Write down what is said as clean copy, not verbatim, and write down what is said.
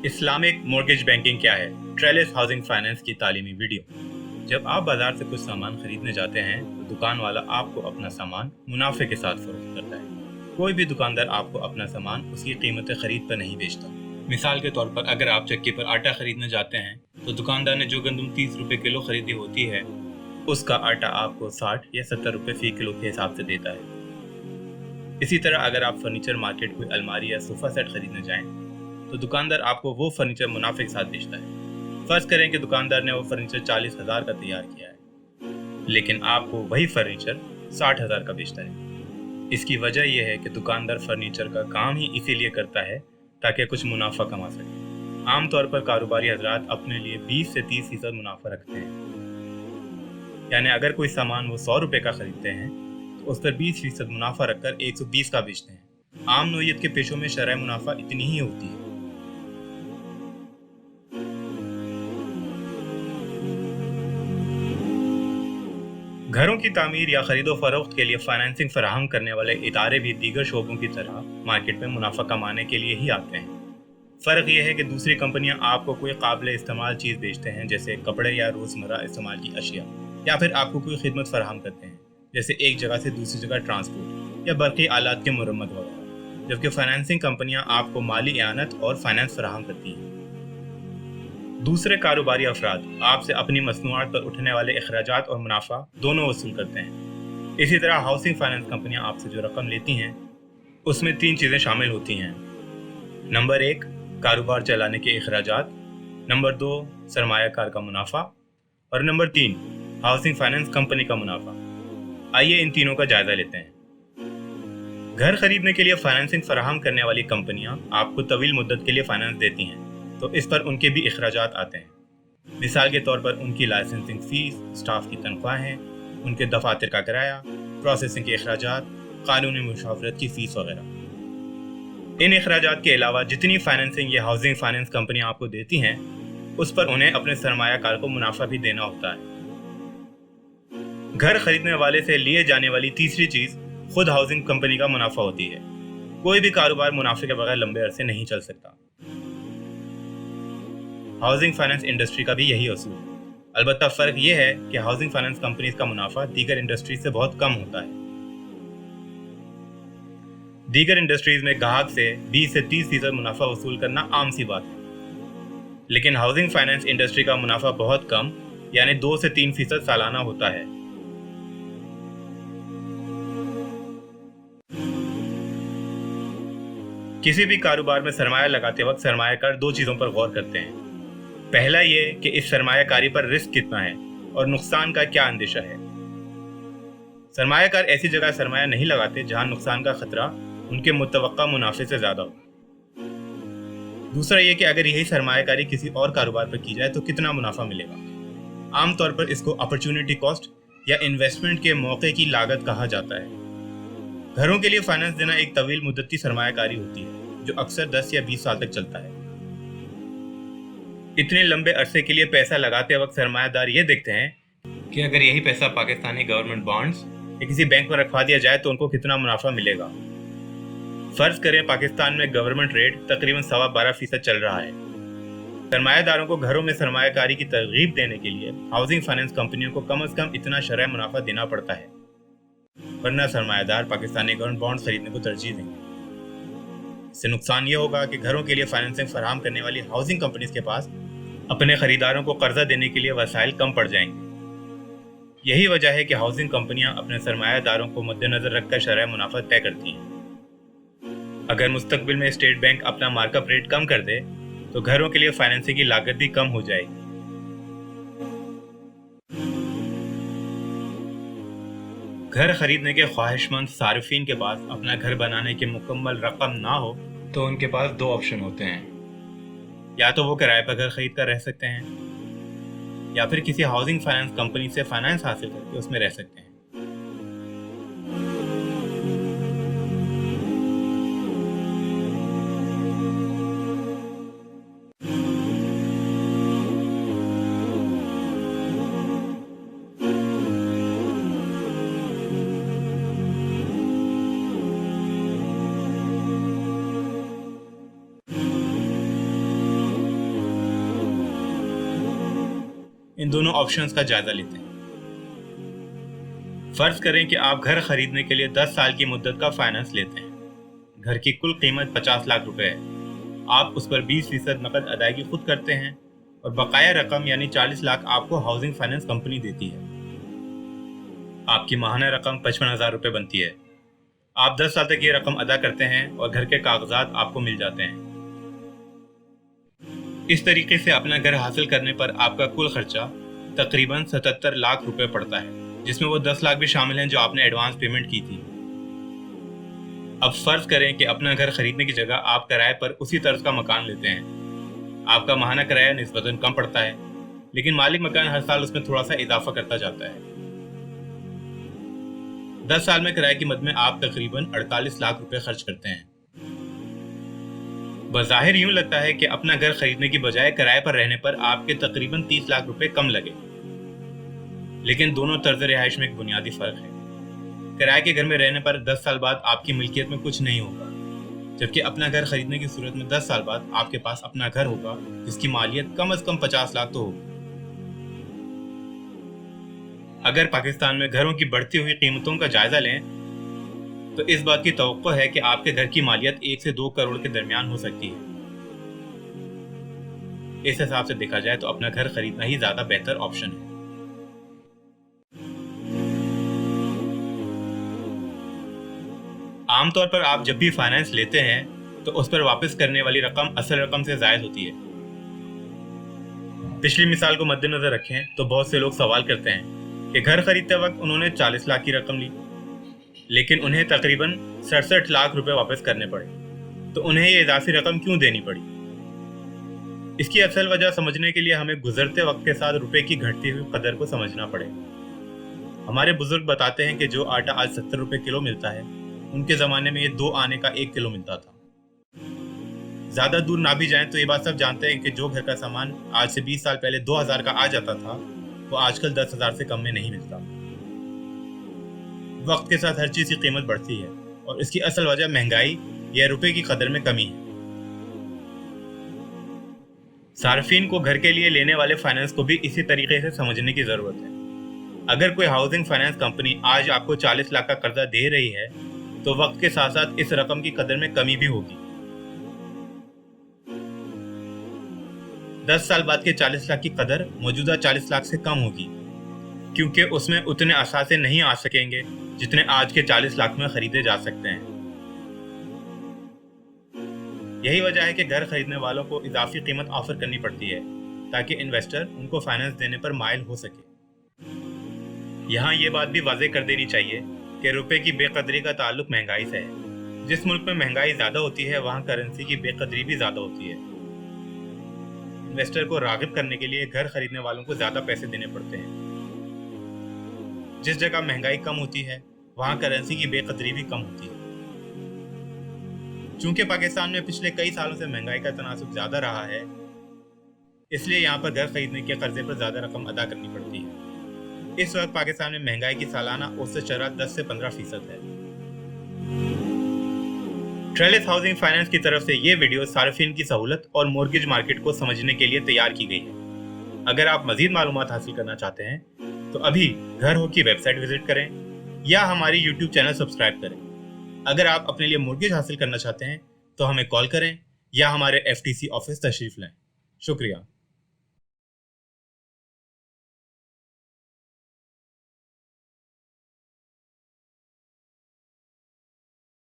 Islamic mortgage banking क्या है? Trellis housing finance की तालीमी वीडियो। जब आप बाजार से कुछ सामान खरीदने जाते हैं तो दुकान वाला आपको अपना सामान मुनाफे के साथ फरोख्त करता है। कोई भी दुकानदार आपको अपना सामान उसकी कीमत खरीद पर नहीं बेचता। मिसाल के तौर पर अगर आप चक्की पर आटा खरीदने जाते हैं तो दुकानदार ने जो गंदम 30 रुपए किलो खरीदी होती है उसका आटा आपको 60 या 70 रुपए फी किलो के हिसाब से देता है। इसी तरह अगर आप फर्नीचर मार्केट कोई अलमारी या सोफा सेट खरीदने जाएं तो दुकानदार आपको वो फर्नीचर मुनाफे के साथ बेचता है। फर्ज करें कि दुकानदार ने वो फर्नीचर 40,000 का तैयार किया है लेकिन आपको वही फर्नीचर 60,000 का बेचता है। इसकी वजह यह है कि दुकानदार फर्नीचर का काम ही इसीलिए करता है ताकि कुछ मुनाफा कमा सके। आमतौर पर कारोबारी हजरात अपने लिए 20 से 30% मुनाफा रखते हैं, यानी अगर कोई सामान वो 100 रुपए का खरीदते हैं तो उस पर 20% मुनाफा रखकर 120 का बेचते हैं। आम नोयत के पेशों में शरह मुनाफा इतनी ही होती है। घरों की तामीर या खरीदो फरोख्त के लिए फाइनेंसिंग फराहम करने वाले इदारे भी दीगर शोबों की तरह मार्केट में मुनाफा कमाने के लिए ही आते हैं। फ़र्क यह है कि दूसरी कंपनियां आपको कोई काबिल इस्तेमाल चीज़ बेचते हैं जैसे कपड़े या रोज़मर्रा इस्तेमाल की अशिया, या फिर आपको कोई खिदमत फराहम करते हैं जैसे एक जगह से दूसरी जगह ट्रांसपोर्ट या बरक़ी आलात की मरम्मत वगैरह, जबकि फाइनेंसिंग कंपनियां आपको माली इआनत और फाइनेंस फराहम करती हैं। दूसरे कारोबारी अफराद आपसे अपनी मसनूआत पर उठने वाले अखराजात और मुनाफा दोनों वसूल करते हैं। इसी तरह हाउसिंग फाइनेंस कंपनियां आपसे जो रकम लेती हैं उसमें 3 चीज़ें शामिल होती हैं। नंबर 1, कारोबार चलाने के अखराजात। नंबर 2, सरमायाकार का मुनाफा। और नंबर 3, हाउसिंग फाइनेंस कंपनी का मुनाफा। आइए इन तीनों का जायजा लेते हैं। घर खरीदने के लिए फाइनेंसिंग फराहम करने वाली कंपनियां आपको तवील मुद्दत के लिए फाइनेंस देती हैं तो इस पर उनके भी अखराजात आते हैं। मिसाल के तौर पर उनकी लाइसेंसिंग फीस, स्टाफ की तनख्वाहें, उनके दफातर का किराया, प्रोसेसिंग के अखराजात, कानूनी मुशावरत की फीस वगैरह। इन अखराजात के अलावा जितनी फाइनेंसिंग या हाउसिंग फाइनेंस कंपनियां आपको देती हैं उस पर उन्हें अपने सरमायाकार को मुनाफा भी देना होता है। घर खरीदने वाले से लिए जाने वाली तीसरी चीज़ खुद हाउसिंग कंपनी का मुनाफा होती है। कोई भी कारोबार मुनाफे के बगैर लंबे अरसे नहीं चल सकता। हाउसिंग फाइनेंस इंडस्ट्री का भी यही असूल है। अलबत्ता फ़र्क यह है कि हाउसिंग फाइनेंस कंपनीज का मुनाफा दीगर इंडस्ट्रीज से बहुत कम होता है। दीगर इंडस्ट्रीज में ग्राहक से 20 से 30% मुनाफा वसूल करना आम सी बात है, लेकिन हाउसिंग फाइनेंस इंडस्ट्री का मुनाफा बहुत कम यानी 2 से 3% सालाना होता है। किसी भी कारोबार में सरमाया लगाते वक्त सरमायाकार 2 चीज़ों पर गौर करते हैं। पहला ये कि इस सरमायाकारी पर रिस्क कितना है और नुकसान का क्या अंदेशा है। सरमायाकार ऐसी जगह सरमाया नहीं लगाते जहां नुकसान का खतरा उनके मुतवक्का मुनाफे से ज़्यादा हो। दूसरा ये कि अगर यही सरमायाकारी किसी और कारोबार पर की जाए तो कितना मुनाफा मिलेगा। आमतौर पर इसको अपॉर्चुनिटी कॉस्ट या इन्वेस्टमेंट के मौके की लागत कहा जाता है। घरों के लिए फाइनेंस देना एक तवील मुद्दती सरमायाकारी होती है जो अक्सर 10 या 20 साल तक चलता है। इतने लंबे अरसे के लिए पैसा लगाते वक्त सरमायादार ये देखते हैं कि अगर यही पैसा पाकिस्तानी गवर्नमेंट बॉन्ड्स या किसी बैंक में रखवा दिया जाए तो उनको कितना मुनाफा मिलेगा। फर्ज करें पाकिस्तान में गवर्नमेंट रेट तकरीबन 12.25% चल रहा है। सरमायादारों को घरों में सरमायाकारी की तरगीब देने के लिए हाउसिंग फाइनेंस कंपनियों को कम से कम इतना शरह मुनाफा देना पड़ता है, वरना सरमायादार पाकिस्तानी गवर्नमेंट बॉन्ड्स खरीदने को तरजीह देंगे। इससे नुकसान ये होगा कि घरों के लिए फाइनेंसिंग फराहम करने वाली हाउसिंग कंपनीज के पास अपने खरीदारों को कर्जा देने के लिए वसाइल कम पड़ जाएंगे। यही वजह है कि हाउसिंग कंपनियां अपने सरमायादारों को मद्देनजर रखकर शरह मुनाफा तय करती हैं। अगर मुस्तकबिल में स्टेट बैंक अपना मार्कअप रेट कम कर दे तो घरों के लिए फाइनेंसिंग की लागत भी कम हो जाएगी। घर खरीदने के ख्वाहिशमंद सारिफीन के पास अपना घर बनाने की मुकम्मल रकम ना हो तो उनके पास 2 ऑप्शन होते हैं। या तो वो किराए पर घर खरीद कर रह सकते हैं या फिर किसी हाउसिंग फाइनेंस कंपनी से फाइनेंस हासिल करके उसमें रह सकते हैं। इन दोनों ऑप्शंस का जायजा लेते हैं। फर्ज करें कि आप घर खरीदने के लिए 10 साल की मुद्दत का फाइनेंस लेते हैं। घर की कुल कीमत 50 लाख रुपए है। आप उस पर 20% नकद अदायगी खुद करते हैं और बकाया रकम यानी 40 लाख आपको हाउसिंग फाइनेंस कंपनी देती है। आपकी माहाना रकम 55,000 रुपये बनती है। आप 10 साल तक ये रकम अदा करते हैं और घर के कागजात आपको मिल जाते हैं। इस तरीके से अपना घर हासिल करने पर आपका कुल खर्चा तकरीबन 77 लाख रुपए पड़ता है, जिसमें वो 10 लाख भी शामिल हैं जो आपने एडवांस पेमेंट की थी। अब फर्ज करें कि अपना घर खरीदने की जगह आप किराए पर उसी तर्ज का मकान लेते हैं। आपका माहाना किराया निस्बतन कम पड़ता है, लेकिन मालिक मकान हर साल उसमें थोड़ा सा इजाफा करता जाता है। 10 साल में किराए की मद में आप तकरीबन 48 लाख रुपए खर्च करते हैं। बज़ाहिर यूं लगता है कि अपना घर खरीदने की बजाय किराए पर रहने पर आपके तकरीबन 30 लाख रुपए कम लगे, लेकिन दोनों तर्ज रिहाइश में एक बुनियादी फर्क है। किराए के घर में रहने पर 10 साल बाद आपकी मिल्कियत में कुछ नहीं होगा, जबकि अपना घर खरीदने की सूरत में 10 साल बाद आपके पास अपना घर होगा जिसकी मालियत कम से कम 50 लाख तो होगी। अगर पाकिस्तान में घरों की बढ़ती हुई कीमतों का जायजा लें तो इस बात की तवक्को है कि आपके घर की मालियत 1 से 2 करोड़ के दरमियान हो सकती है। इस हिसाब से देखा जाए तो अपना घर खरीदना ही ज्यादा बेहतर ऑप्शन है। आमतौर पर आप जब भी फाइनेंस लेते हैं तो उस पर वापस करने वाली रकम असल रकम से जायद होती है। पिछली मिसाल को मद्देनजर रखें तो बहुत से लोग सवाल करते हैं कि घर खरीदते वक्त उन्होंने 40 लाख की रकम ली, लेकिन उन्हें तकरीबन 67 लाख रुपए वापस करने पड़े, तो उन्हें ये इजाफी रकम क्यों देनी पड़ी? इसकी असल वजह समझने के लिए हमें गुजरते वक्त के साथ रुपए की घटती हुई कदर को समझना पड़ेगा। हमारे बुजुर्ग बताते हैं कि जो आटा आज 70 रुपए किलो मिलता है, उनके ज़माने में ये 2 आने का 1 किलो मिलता था। ज़्यादा दूर ना भी जाएं तो ये बात सब जानते हैं कि जो घर का सामान आज से 20 साल पहले 2000 का आ जाता था, वो आजकल 10,000 से कम में नहीं मिलता। वक्त के साथ हर चीज़ की कीमत बढ़ती है और इसकी असल वजह महंगाई या रुपए की कदर में कमी है। सार्फिन को घर के लिए लेने वाले फाइनेंस को भी इसी तरीके से समझने की ज़रूरत है। अगर कोई हाउसिंग फाइनेंस कंपनी आज आपको 40 लाख का कर्जा दे रही है तो वक्त के साथ साथ इस रकम की कदर में कमी भी होगी। 10 साल बाद के 40 लाख की कदर मौजूदा 40 लाख से कम होगी, क्योंकि उसमें उतने असासे नहीं आ सकेंगे जितने आज के 40 लाख में खरीदे जा सकते हैं। यही वजह है कि घर खरीदने वालों को इजाफी कीमत ऑफर करनी पड़ती है ताकि इन्वेस्टर उनको फाइनेंस देने पर माइल हो सके। यहाँ ये बात भी वाज़ेह कर देनी चाहिए कि रुपए की बेकदरी का ताल्लुक महंगाई से है। जिस मुल्क में महंगाई ज़्यादा होती है वहाँ करेंसी की बेकदरी भी ज़्यादा होती है। इन्वेस्टर को राग़िब करने के लिए घर खरीदने वालों को ज़्यादा पैसे देने पड़ते हैं। जिस जगह महंगाई कम होती है वहाँ करेंसी की बेकदरी भी कम होती है। चूंकि पाकिस्तान में पिछले कई सालों से महंगाई का तनासुब ज़्यादा रहा है, इसलिए यहाँ पर घर खरीदने के कर्जे पर ज़्यादा रकम अदा करनी पड़ती है। इस वक्त पाकिस्तान में महंगाई की सालाना औसत शरह 10 से 15% है। ट्रेलिस हाउसिंग फाइनेंस की तरफ से ये वीडियो सार्फिन की सहूलत और मॉर्गेज मार्केट को समझने के लिए तैयार की गई है। अगर आप मजीद मालूमात हासिल करना चाहते हैं तो अभी घर हो की वेबसाइट विजिट करें या हमारी यूट्यूब चैनल सब्सक्राइब करें। अगर आप अपने लिए मॉर्गेज हासिल करना चाहते हैं तो हमें कॉल करें या हमारे FTC ऑफिस तशरीफ लें। शुक्रिया।